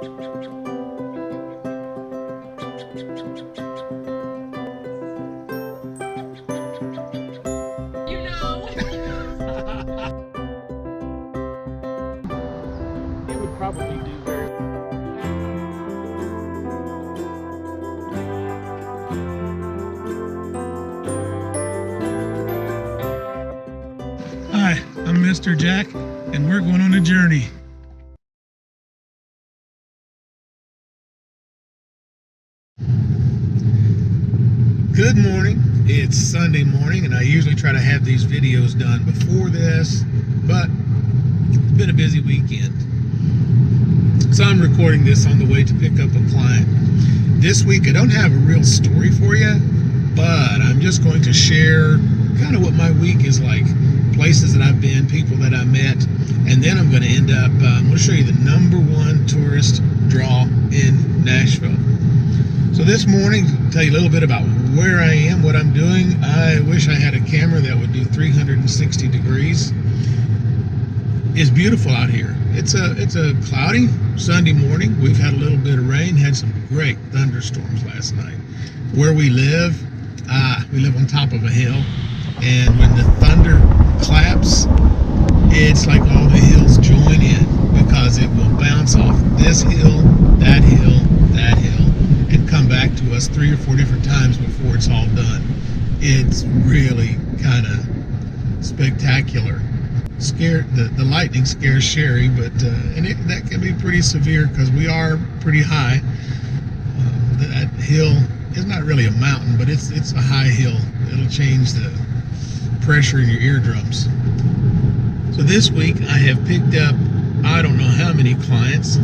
It would probably do very well. Hi, I'm Mr. Jack, and we're going on a journey. Good morning. It's Sunday morning, and I usually try to have these videos done before this, but it's been a busy weekend. So I'm recording this on the way to pick up a client. This week I don't have a real story for you, but I'm just going to share kind of what my week is like, places that I've been, people that I met, and then I'm going to end up, I'm going to show you the #1 tourist draw in Nashville. So this morning, to tell you a little bit about where I am, what I'm doing. I wish I had a camera that would do 360 degrees. It's beautiful out here. It's a cloudy Sunday morning. We've had a little bit of rain, had some great thunderstorms last night. Where we live on top of a hill, and when the thunder claps, it's like all the hills join in, because it will bounce off this hill, that hill, that hill, and come back to us 3 or 4 different times before it's all done. It's really kind of spectacular. The lightning scares Sherry, but that can be pretty severe because we are pretty high. That hill is not really a mountain, but it's a high hill. It'll change the pressure in your eardrums. So this week I have picked up, I don't know how many clients.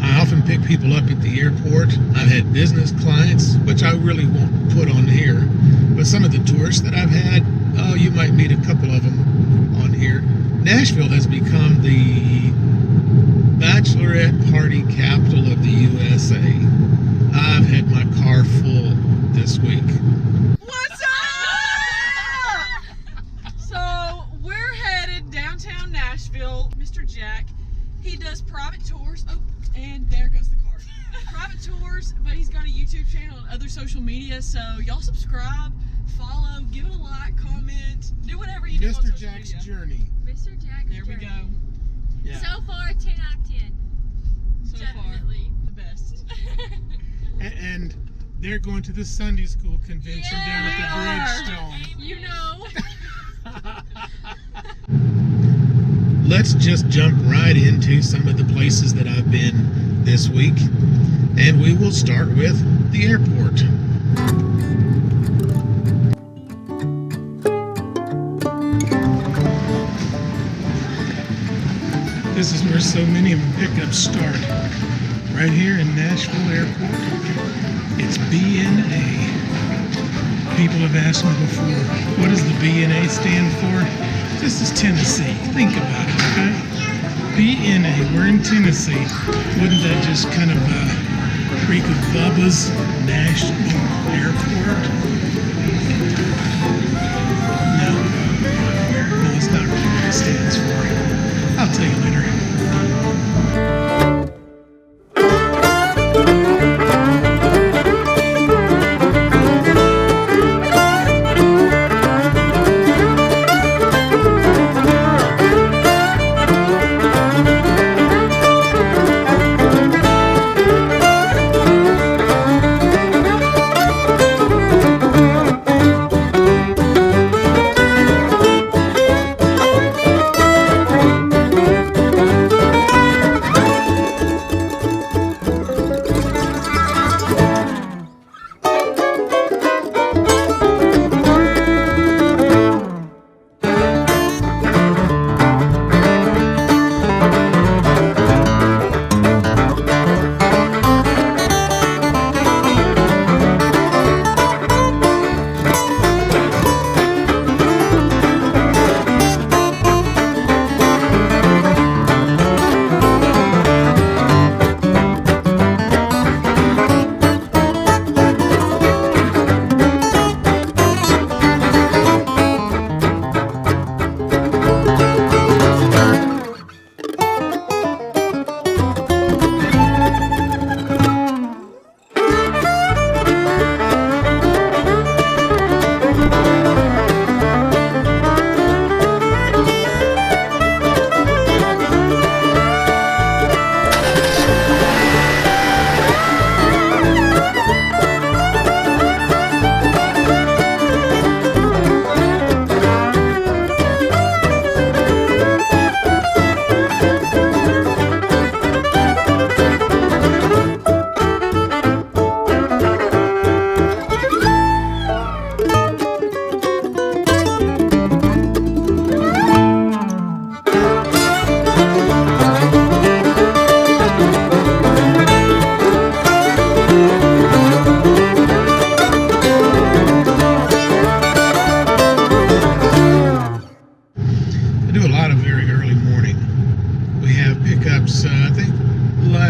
I often pick people up at the airport. I've had business clients, which I really won't put on here, but some of the tourists that I've had, oh, you might meet a couple of them on here. Nashville has become the Bachelorette party capital of the USA. I've had my car full this week. What's up? So we're headed downtown Nashville. Mr. Jack, he does private tours. Oh, and there goes the car. Private tours, but he's got a YouTube channel and other social media. So y'all subscribe, follow, give it a like, comment, do whatever you do on social media. Mr. Jack's Journey. Mr. Jack's There we Journey. go. Yeah. So far, 10 out of 10. So Definitely. far, the best. And they're going to the Sunday school convention down at the Bridgestone. You know. Let's just jump right into some of the places that I've been this week, and we will start with the airport. This is where so many of them pickups start. Right here in Nashville Airport. It's B&A. People have asked me before, what does the B&A stand for? This is Tennessee. Think about it, okay? B&A, we're in Tennessee. Wouldn't that just kind of reek of Bubba's Nashville Airport? No, it's not really what it stands for. I'll tell you later.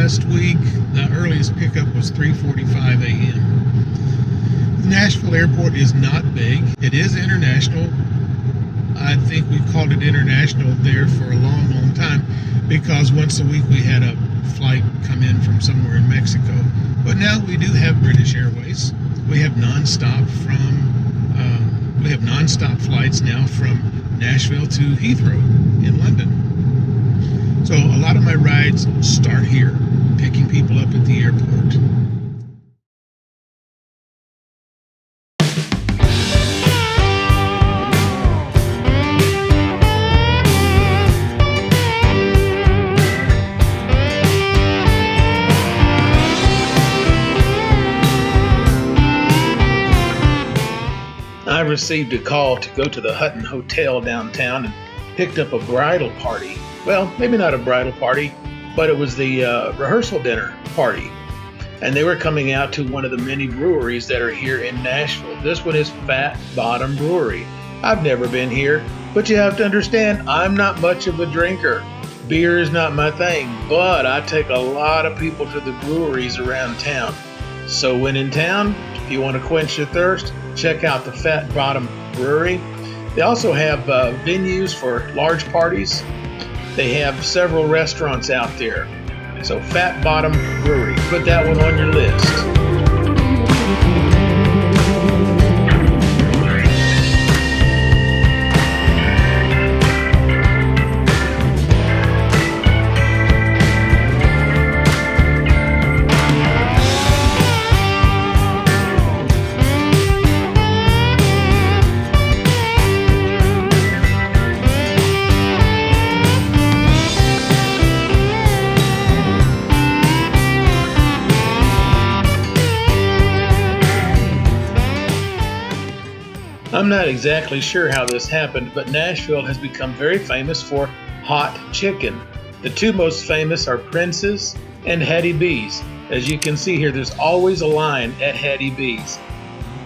last week, the earliest pickup was 3:45 a.m. The Nashville Airport is not big. It is international. I think we've called it international there for a long, long time because once a week we had a flight come in from somewhere in Mexico. But now we do have British Airways. We have nonstop flights now from Nashville to Heathrow in London. So a lot of my rides start here, picking people up at the airport. I received a call to go to the Hutton Hotel downtown and picked up a bridal party. Well, maybe not a bridal party, but it was the rehearsal dinner party. And they were coming out to one of the many breweries that are here in Nashville. This one is Fat Bottom Brewery. I've never been here, but you have to understand, I'm not much of a drinker. Beer is not my thing, but I take a lot of people to the breweries around town. So when in town, if you want to quench your thirst, check out the Fat Bottom Brewery. They also have venues for large parties. They have several restaurants out there. So Fat Bottom Brewery, put that one on your list. I'm not exactly sure how this happened, but Nashville has become very famous for hot chicken. The two most famous are Prince's and Hattie B's. As you can see here, there's always a line at Hattie B's.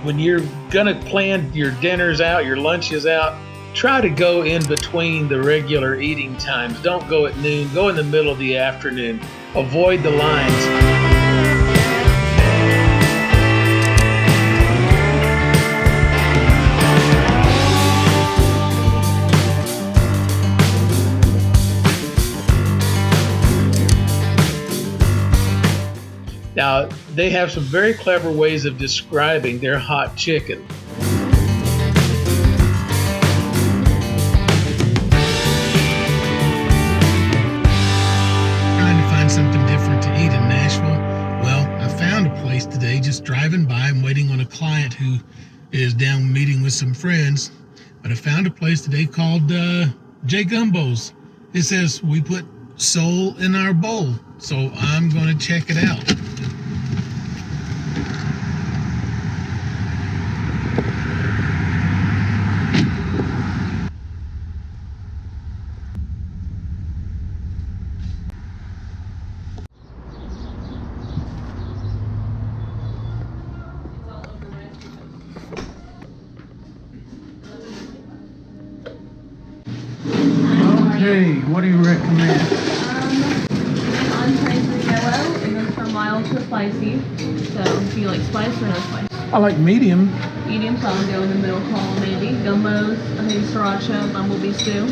When you're gonna plan your dinners out, your lunches out, try to go in between the regular eating times. Don't go at noon, go in the middle of the afternoon. Avoid the lines. Now, they have some very clever ways of describing their hot chicken. Trying to find something different to eat in Nashville. Well, I found a place today just driving by. I'm waiting on a client who is down meeting with some friends. But I found a place today called Gumbo's. It says we put soul in our bowl. So I'm going to check it out. Okay, what do you recommend? Entrees are yellow. It goes from mild to spicy. So, do you like spice or no spice? I like medium. Medium, so I'll go in the middle column maybe. Gumbos, I think sriracha, bumblebee stew.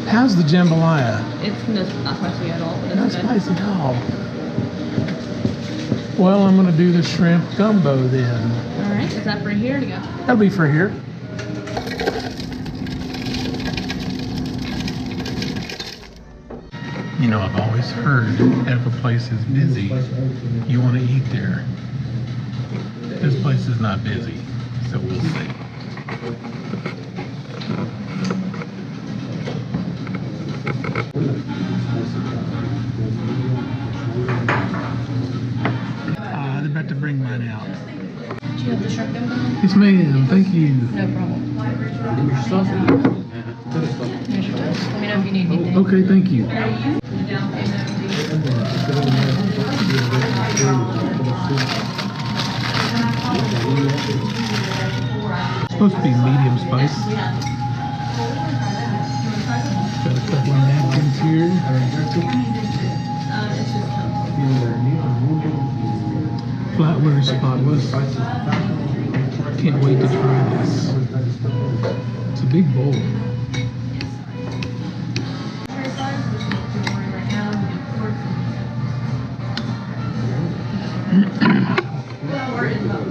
How's the jambalaya? It's not spicy at all. But Not it's good. spicy at all. Well, I'm going to do the shrimp gumbo then. Alright, is that for here to go? That'll be for here. You know, I've always heard if a place is busy, you want to eat there. This place is not busy, so we'll see. They're about to bring mine out. Do you have the shrimp gumbo? Yes, ma'am. Thank you. No problem. Here's your toast. Let me know if you need anything. Okay, thank you. It's supposed to be medium spice. Got a couple of napkins here. It's just Very spotless. Can't wait to try this. It's a big bowl.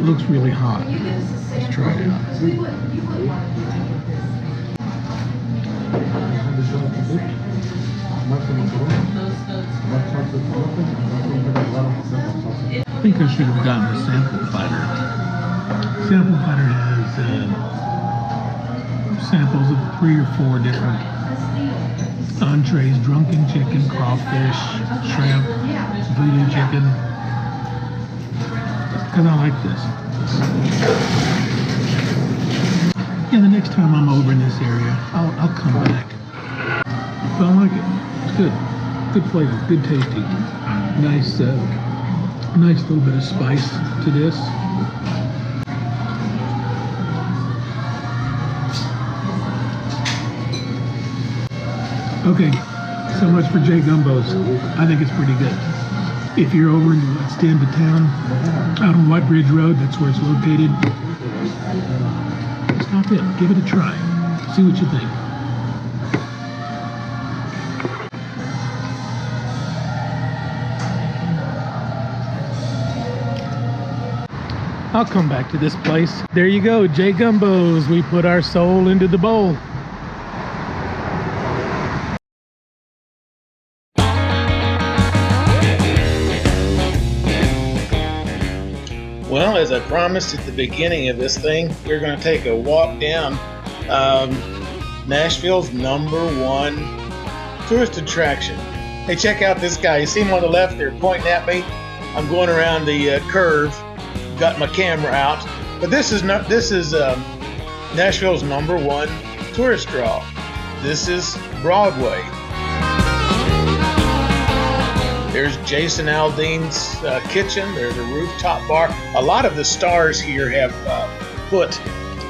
Looks really hot. Let's try it out. I think I should have gotten a sample platter. Sample platter has samples of 3 or 4 different entrees: drunken chicken, crawfish, shrimp, voodoo chicken. Because I like this. Yeah, the next time I'm over in this area, I'll come back. But I like it. It's good. Good flavor. Good tasty. Nice, nice little bit of spice to this. Okay, so much for J Gumbo's. I think it's pretty good. If you're over in the west end of town, out on White Bridge Road, that's where it's located. Stop in, give it a try, see what you think. I'll come back to this place. There you go, J Gumbo's. We put our soul into the bowl. Well, as I promised at the beginning of this thing, we're going to take a walk down Nashville's #1 tourist attraction. Hey, check out this guy. You see him on the left there pointing at me? I'm going around the curve, got my camera out. But this is Nashville's #1 tourist draw. This is Broadway. There's Jason Aldean's kitchen. There's a rooftop bar. A lot of the stars here have put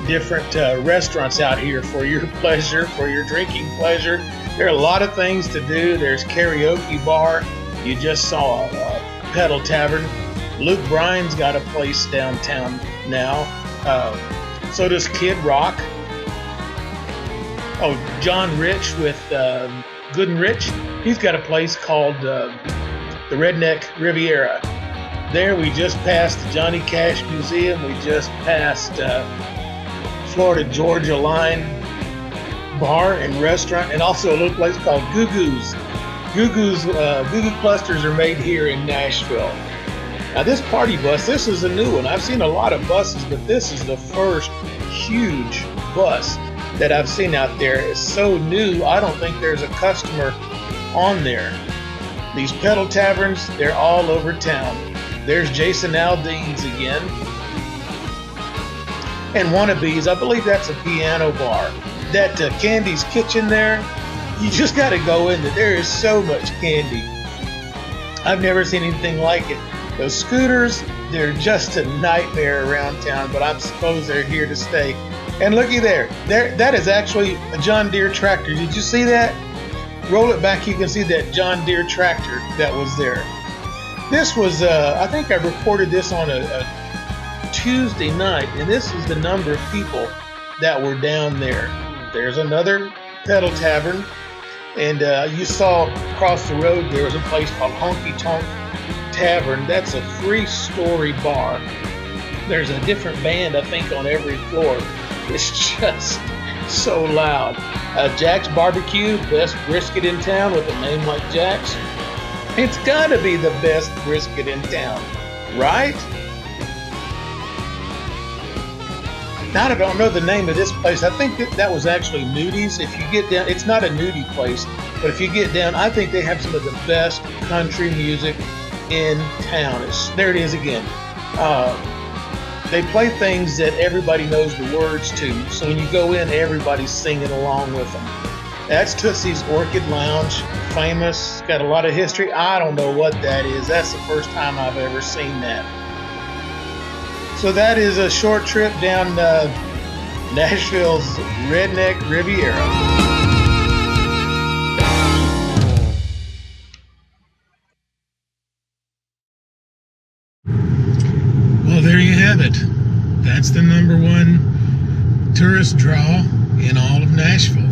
different restaurants out here for your pleasure, for your drinking pleasure. There are a lot of things to do. There's karaoke bar. You just saw a Pedal Tavern. Luke Bryan's got a place downtown now. So does Kid Rock. Oh, John Rich with Good and Rich. He's got a place called the Redneck Riviera. There we just passed the Johnny Cash Museum. We just passed Florida Georgia Line Bar and Restaurant, and also a little place called Goo Goo's. Goo Goo clusters are made here in Nashville. Now this party bus, this is a new one. I've seen a lot of buses, but this is the first huge bus that I've seen out there. It's so new, I don't think there's a customer on there. These pedal taverns, they're all over town. There's Jason Aldean's again. And Wannabes, I believe that's a piano bar. That Candy's Kitchen there, you just got to go in there. There is so much candy. I've never seen anything like it. Those scooters, they're just a nightmare around town, but I suppose they're here to stay. And looky there, that is actually a John Deere tractor. Did you see that? Roll it back, you can see that John Deere tractor that was there. This was, I think I recorded this on a Tuesday night, and this is the number of people that were down there. There's another pedal tavern, and you saw across the road there was a place called Honky Tonk Tavern. That's a 3-story bar. There's a different band, I think, on every floor. It's just so loud. Jack's Barbecue, best brisket in town with a name like Jack's. It's gotta be the best brisket in town, right? Now I don't know the name of this place. I think that was actually Nudies. If you get down, it's not a nudie place, but if you get down, I think they have some of the best country music in town. There it is again. They play things that everybody knows the words to, so when you go in, everybody's singing along with them. That's Tootsie's Orchid Lounge, famous, got a lot of history. I don't know what that is. That's the first time I've ever seen that. So that is a short trip down Nashville's Redneck Riviera. have it. That's the #1 tourist draw in all of Nashville.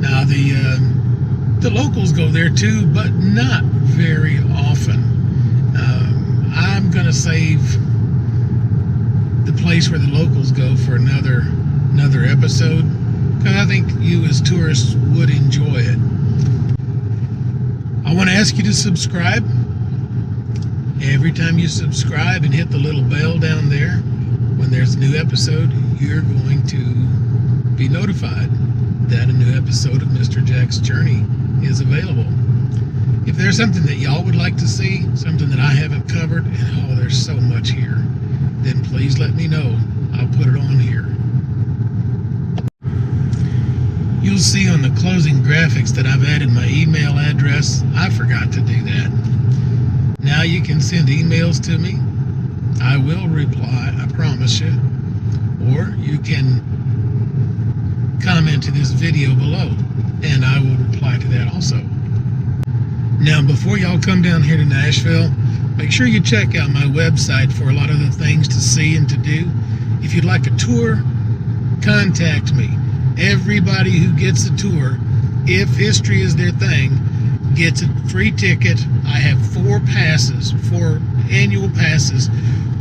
Now the locals go there too, but not very often. I'm gonna save the place where the locals go for another episode, because I think you as tourists would enjoy it. I want to ask you to subscribe. Every time you subscribe and hit the little bell down there, when there's a new episode, you're going to be notified that a new episode of Mr. Jack's Journey is available. If there's something that y'all would like to see, something that I haven't covered, and there's so much here, then please let me know. I'll put it on here. You'll see on the closing graphics that I've added my email address. I forgot to do that. Now you can send emails to me. I will reply, I promise you. Or you can comment to this video below, and I will reply to that also. Now, before y'all come down here to Nashville, make sure you check out my website for a lot of the things to see and to do. If you'd like a tour, contact me. Everybody who gets a tour, if history is their thing, gets a free ticket. I have 4 annual passes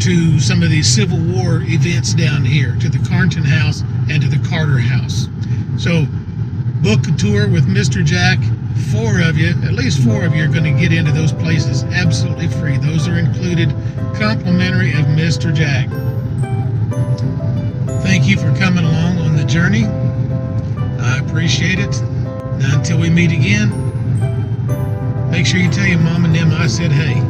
to some of these Civil War events down here, to the Carnton House and to the Carter House. So book a tour with Mr. Jack. 4 of you, at least 4 of you, are going to get into those places absolutely free. Those are included, complimentary of Mr. Jack. Thank you for coming along on the journey. I appreciate it. Now, until we meet again, make sure you tell your mom and them I said hey.